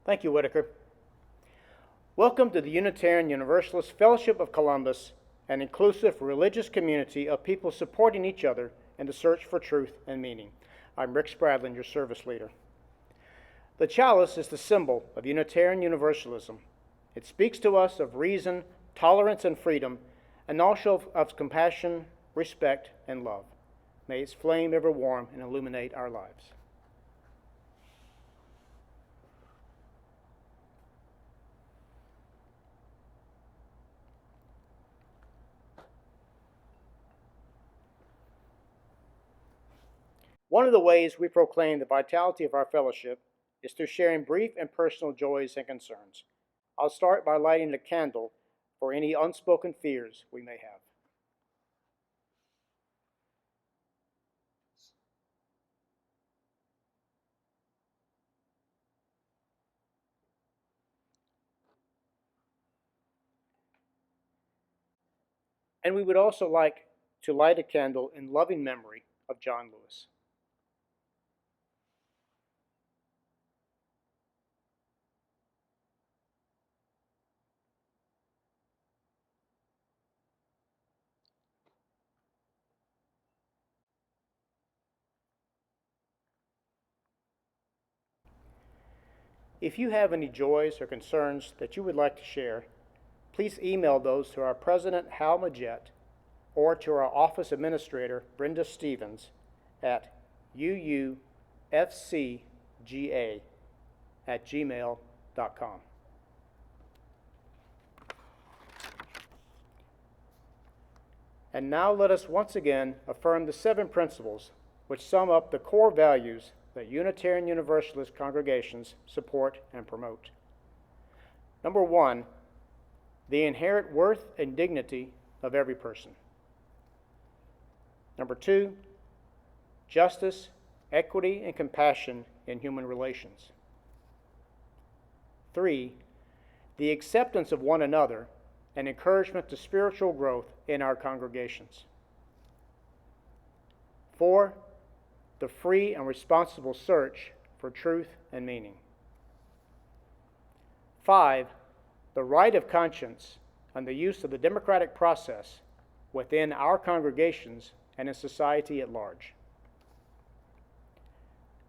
Thank you, Whitaker. Welcome to the Unitarian Universalist Fellowship of Columbus, an inclusive religious community of people supporting each other in the search for truth and meaning. I'm Rick Spradlin, your service leader. The chalice is the symbol of Unitarian Universalism. It speaks to us of reason, tolerance, and freedom, and also of compassion, respect, and love. May its flame ever warm and illuminate our lives. One of the ways we proclaim the vitality of our fellowship is through sharing brief and personal joys and concerns. I'll start by lighting a candle for any unspoken fears we may have. And we would also like to light a candle in loving memory of John Lewis. If you have any joys or concerns that you would like to share, please email those to our President, Hal Majette, or to our Office Administrator, Brenda Stevens, at uufcga@gmail.com. And now let us once again affirm the 7 principles which sum up the core values that Unitarian Universalist congregations support and promote. Number 1, the inherent worth and dignity of every person. Number 2, justice, equity, and compassion in human relations. 3, the acceptance of one another and encouragement to spiritual growth in our congregations. 4, the free and responsible search for truth and meaning. 5, the right of conscience and the use of the democratic process within our congregations and in society at large.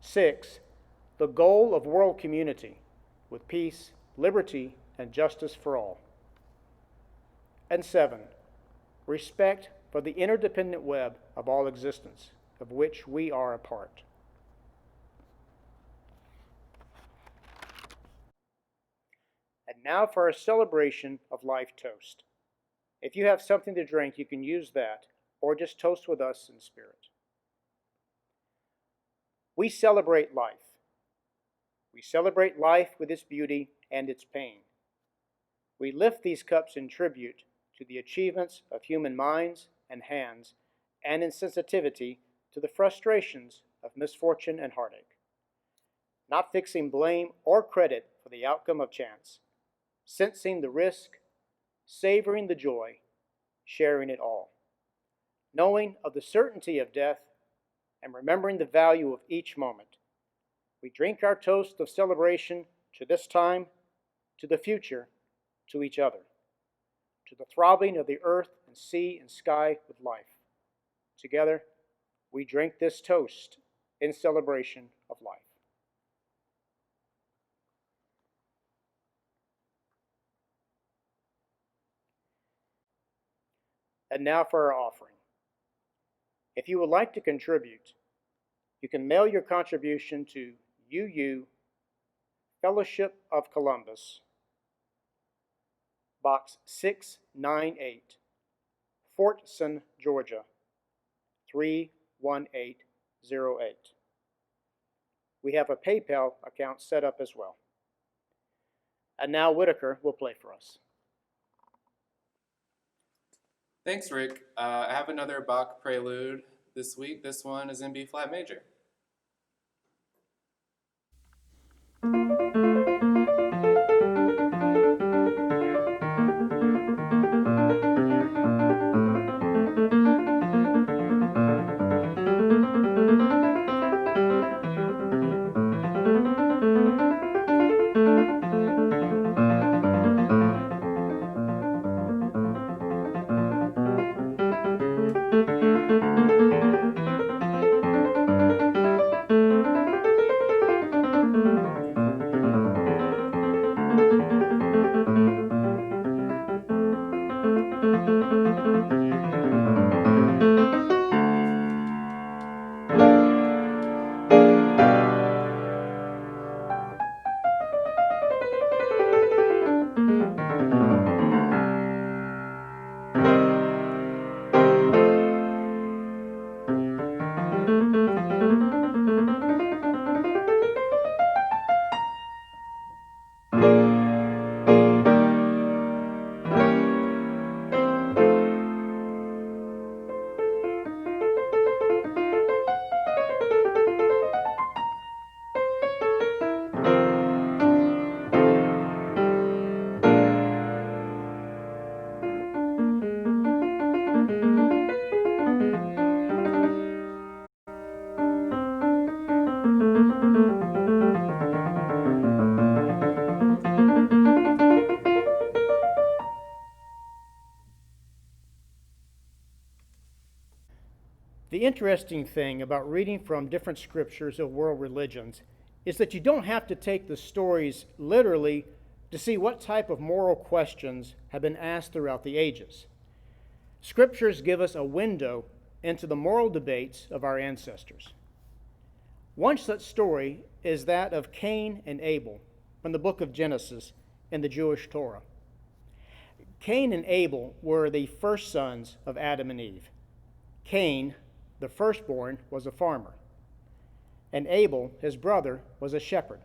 6, the goal of world community with peace, liberty, and justice for all. And 7, respect for the interdependent web of all existence, of which we are a part. And now for our celebration of life toast. If you have something to drink, you can use that, or just toast with us in spirit. We celebrate life. We celebrate life with its beauty and its pain. We lift these cups in tribute to the achievements of human minds and hands, and in sensitivity to the frustrations of misfortune and heartache, not fixing blame or credit for the outcome of chance, sensing the risk, savoring the joy, sharing it all. Knowing of the certainty of death and remembering the value of each moment, we drink our toast of celebration to this time, to the future, to each other, to the throbbing of the earth and sea and sky with life. Together, we drink this toast in celebration of life. And now for our offering. If you would like to contribute, you can mail your contribution to UU Fellowship of Columbus, Box 698, Fortson, Georgia, 31808. We have a PayPal account set up as well. And now Whitaker will play for us. Thanks, Rick. I have another Bach prelude this week. This one is in B flat major. The interesting thing about reading from different scriptures of world religions is that you don't have to take the stories literally to see what type of moral questions have been asked throughout the ages. Scriptures give us a window into the moral debates of our ancestors. One such story is that of Cain and Abel from the book of Genesis in the Jewish Torah. Cain and Abel were the first sons of Adam and Eve. Cain, the firstborn, was a farmer, and Abel, his brother, was a shepherd.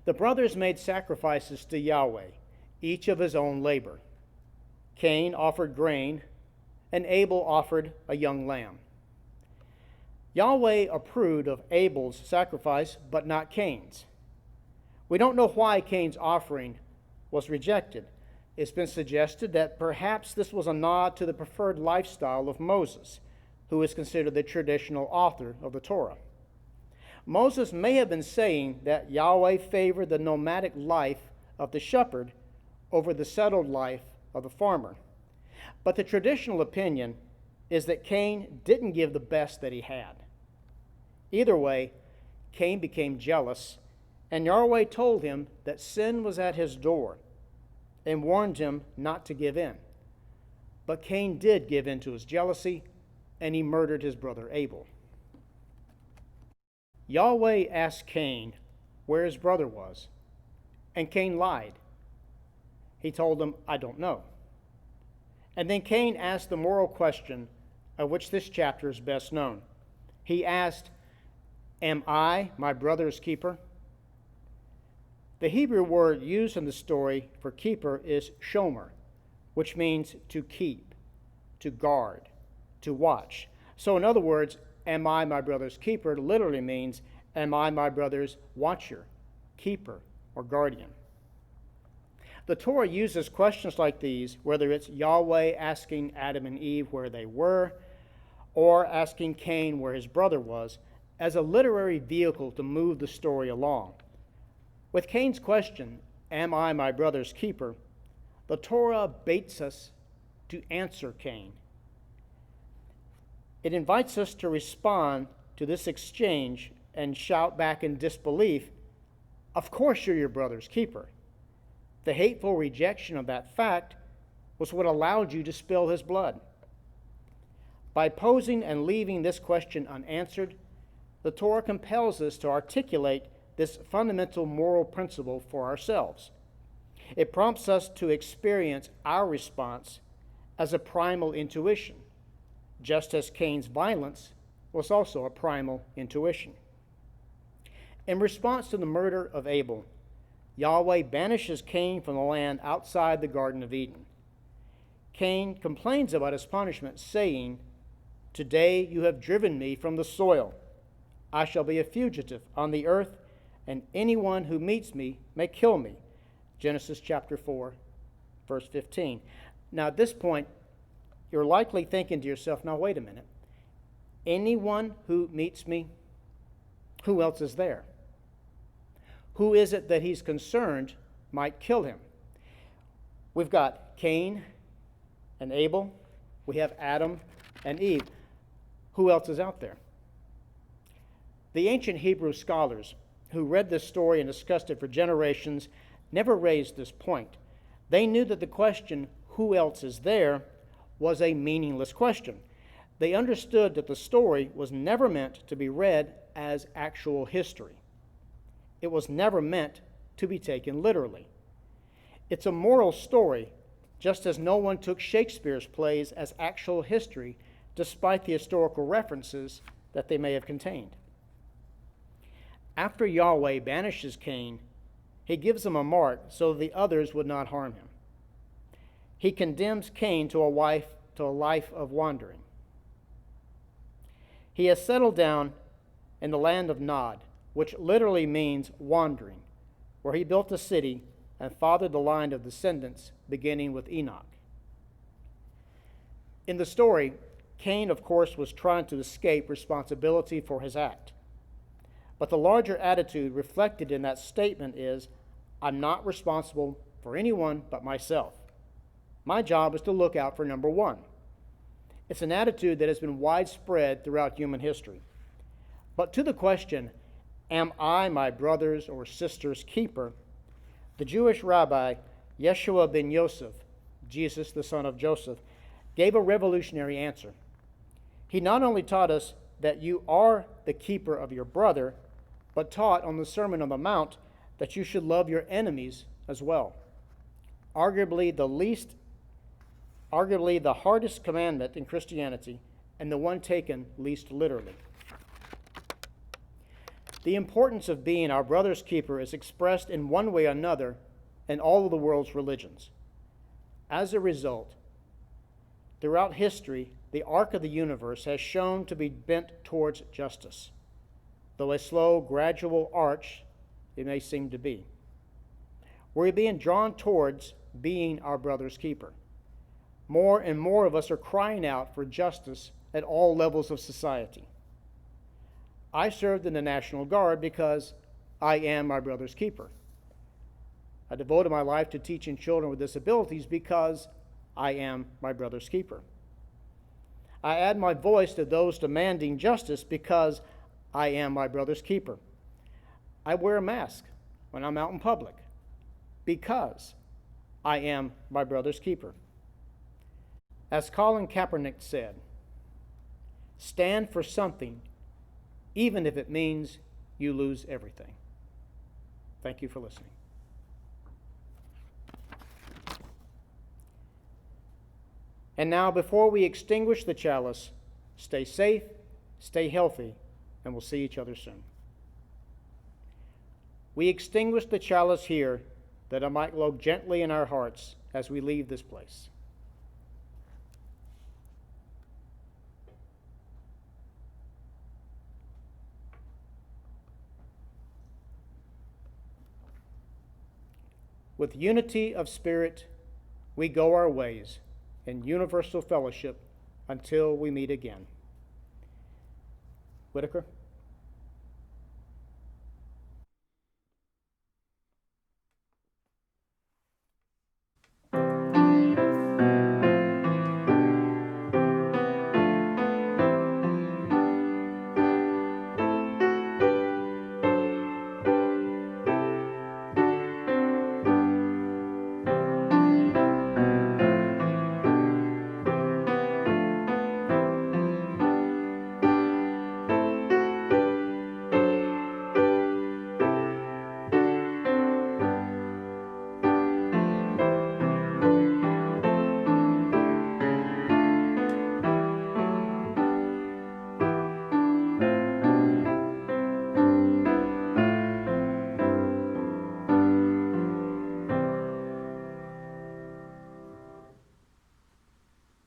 The brothers made sacrifices to Yahweh, each of his own labor. Cain offered grain, and Abel offered a young lamb. Yahweh approved of Abel's sacrifice, but not Cain's. We don't know why Cain's offering was rejected. It's been suggested that perhaps this was a nod to the preferred lifestyle of Moses, who is considered the traditional author of the Torah. Moses may have been saying that Yahweh favored the nomadic life of the shepherd over the settled life of the farmer. But the traditional opinion is that Cain didn't give the best that he had. Either way, Cain became jealous, and Yahweh told him that sin was at his door and warned him not to give in. But Cain did give in to his jealousy, and he murdered his brother Abel. Yahweh asked Cain where his brother was, and Cain lied. He told him, "I don't know." And then Cain asked the moral question of which this chapter is best known. He asked, "Am I my brother's keeper?" The Hebrew word used in the story for keeper is shomer, which means to keep, to guard, to watch. So in other words, am I my brother's keeper literally means, am I my brother's watcher, keeper, or guardian? The Torah uses questions like these, whether it's Yahweh asking Adam and Eve where they were, or asking Cain where his brother was, as a literary vehicle to move the story along. With Cain's question, "Am I my brother's keeper?" the Torah baits us to answer Cain. It invites us to respond to this exchange and shout back in disbelief, "Of course you're your brother's keeper." The hateful rejection of that fact was what allowed you to spill his blood. By posing and leaving this question unanswered, the Torah compels us to articulate this fundamental moral principle for ourselves. It prompts us to experience our response as a primal intuition, just as Cain's violence was also a primal intuition. In response to the murder of Abel, Yahweh banishes Cain from the land outside the Garden of Eden. Cain complains about his punishment, saying, "Today you have driven me from the soil. I shall be a fugitive on the earth, and anyone who meets me may kill me." Genesis chapter 4, verse 15. Now, at this point, you're likely thinking to yourself, now wait a minute. Anyone who meets me, who else is there? Who is it that he's concerned might kill him? We've got Cain and Abel. We have Adam and Eve. Who else is out there? The ancient Hebrew scholars who read this story and discussed it for generations never raised this point. They knew that the question, "Who else is there?" was a meaningless question. They understood that the story was never meant to be read as actual history. It was never meant to be taken literally. It's a moral story, just as no one took Shakespeare's plays as actual history, despite the historical references that they may have contained. After Yahweh banishes Cain, he gives him a mark so the others would not harm him. He condemns Cain to a life of wandering. He has settled down in the land of Nod, which literally means wandering, where he built a city and fathered the line of descendants, beginning with Enoch. In the story, Cain, of course, was trying to escape responsibility for his act. But the larger attitude reflected in that statement is, "I'm not responsible for anyone but myself. My job is to look out for number one." It's an attitude that has been widespread throughout human history. But to the question, "Am I my brother's or sister's keeper?" the Jewish rabbi Yeshua ben Yosef, Jesus the son of Joseph, gave a revolutionary answer. He not only taught us that you are the keeper of your brother, but taught on the Sermon on the Mount that you should love your enemies as well. Arguably the hardest commandment in Christianity, and the one taken least literally. The importance of being our brother's keeper is expressed in one way or another in all of the world's religions. As a result, throughout history, the arc of the universe has shown to be bent towards justice, though a slow, gradual arch it may seem to be. We're being drawn towards being our brother's keeper. More and more of us are crying out for justice at all levels of society. I served in the National Guard because I am my brother's keeper. I devoted my life to teaching children with disabilities because I am my brother's keeper. I add my voice to those demanding justice because I am my brother's keeper. I wear a mask when I'm out in public because I am my brother's keeper. As Colin Kaepernick said, stand for something, even if it means you lose everything. Thank you for listening. And now, before we extinguish the chalice, stay safe, stay healthy, and we'll see each other soon. We extinguish the chalice here that it might glow gently in our hearts as we leave this place. With unity of spirit, we go our ways in universal fellowship until we meet again. Whitaker?